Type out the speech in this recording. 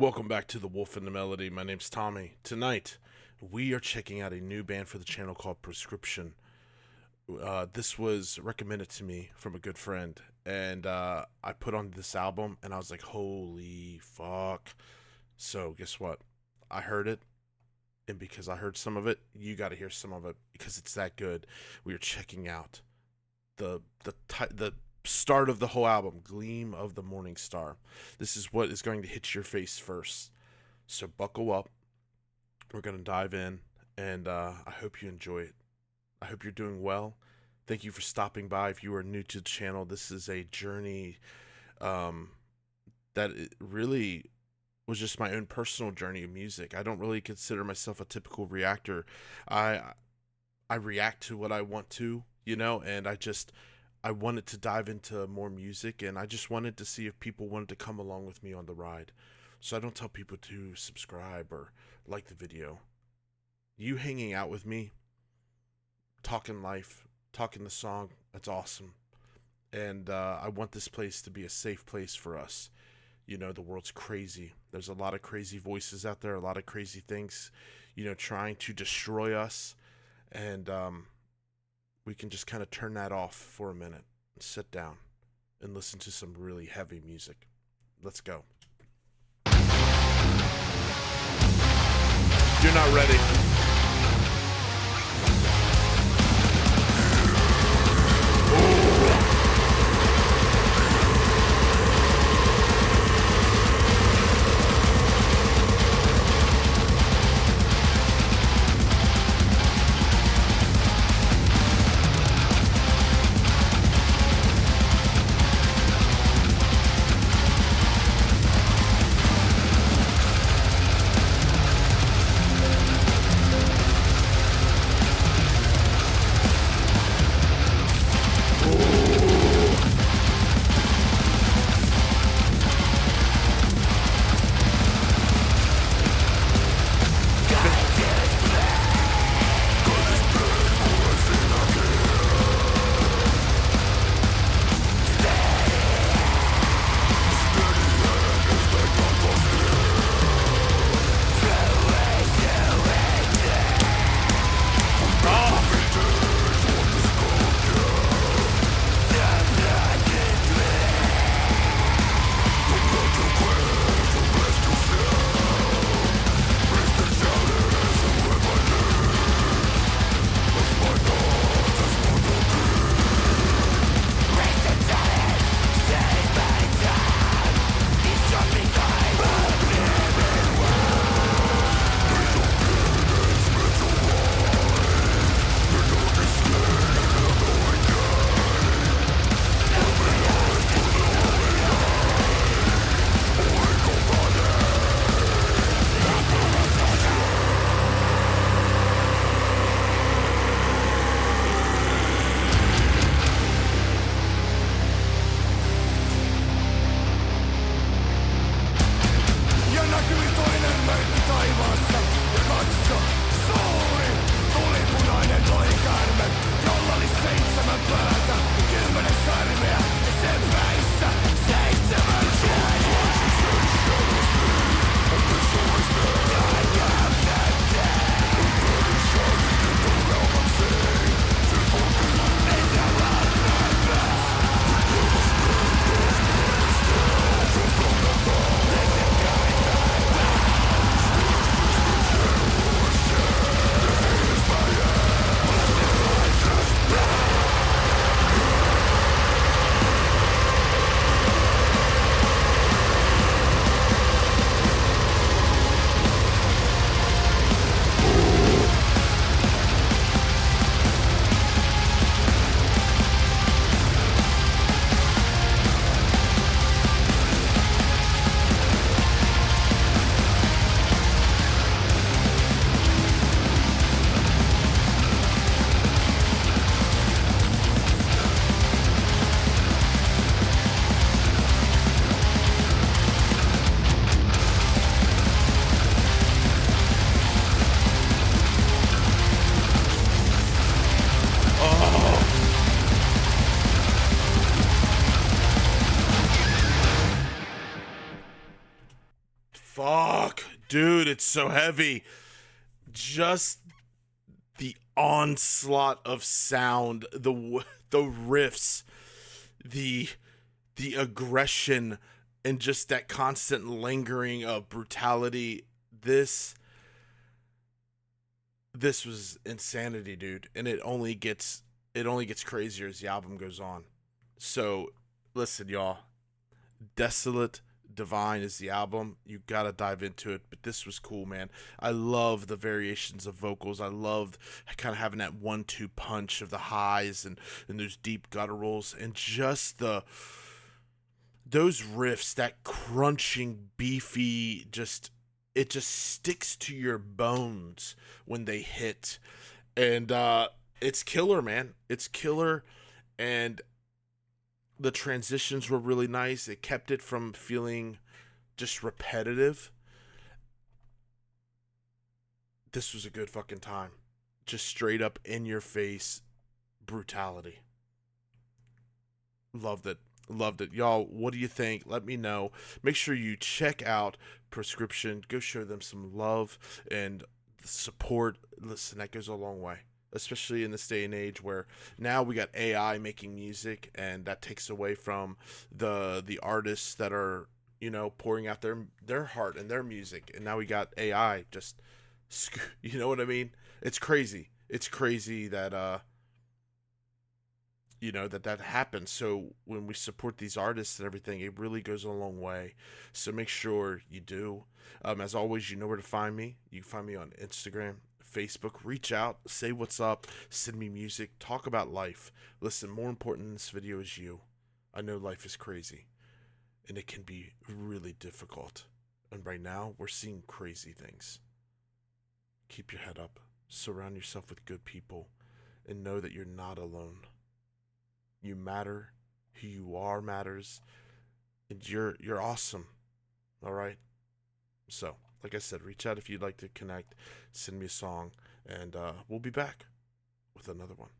Welcome back to The Wolf and the Melody. My name's Tommy. Tonight, we are checking out a new band for the channel called PROSCRIPTION. This was recommended to me from a good friend, and I put on this album, and I was like, holy fuck. So, guess what? I heard it, and because I heard some of it, you got to hear some of it, because it's that good. We are checking out the start of the whole album, Gleam of the Morningstar. This is what is going to hit your face first. So buckle up. We're going to dive in, and I hope you enjoy it. I hope you're doing well. Thank you for stopping by. If you are new to the channel, this is a journey that it really was just my own personal journey of music. I don't really consider myself a typical reactor. I react to what I want to, and I wanted to dive into more music, and I just wanted to see if people wanted to come along with me on the ride. So I don't tell people to subscribe or like the video. You hanging out with me, talking life, talking the song, that's awesome. And I want this place to be a safe place for us. The world's crazy. There's a lot of crazy voices out there, a lot of crazy things, trying to destroy us. And we can just kind of turn that off for a minute and sit down and listen to some really heavy music. Let's go. You're not ready. Fuck, dude, it's so heavy. Just the onslaught of sound, the riffs, the the aggression, and just that constant lingering of brutality. This this was insanity, dude, and it only gets crazier as the album goes on. So, listen, y'all. Desolate Divine is the album. You gotta dive into it. But this was cool, man. I love the variations of vocals. I love kind of having that 1-2 punch of the highs and those deep gutturals and just those riffs, that crunching, beefy, just it just sticks to your bones when they hit. And it's killer, man. It's killer. And the transitions were really nice. It kept it from feeling just repetitive. This was a good fucking time. Just straight up in your face brutality. Loved it. Loved it. Y'all, what do you think? Let me know. Make sure you check out Prescription. Go show them some love and support. Listen, that goes a long way. Especially in this day and age where now we got AI making music, and that takes away from the artists that are pouring out their heart and their music, and now we got AI just you know what I mean? It's crazy. It's crazy that that happens. So when we support these artists and everything, it really goes a long way. So make sure you do. As always, you know where to find me. You can find me on Instagram, Facebook. Reach out, say what's up, send me music, talk about life. Listen, more important in this video is you. I know life is crazy and it can be really difficult, and right now we're seeing crazy things. Keep your head up, surround yourself with good people, and know that you're not alone. You matter. Who you are matters, and you're awesome. All right. So, like I said, reach out if you'd like to connect. Send me a song, and we'll be back with another one.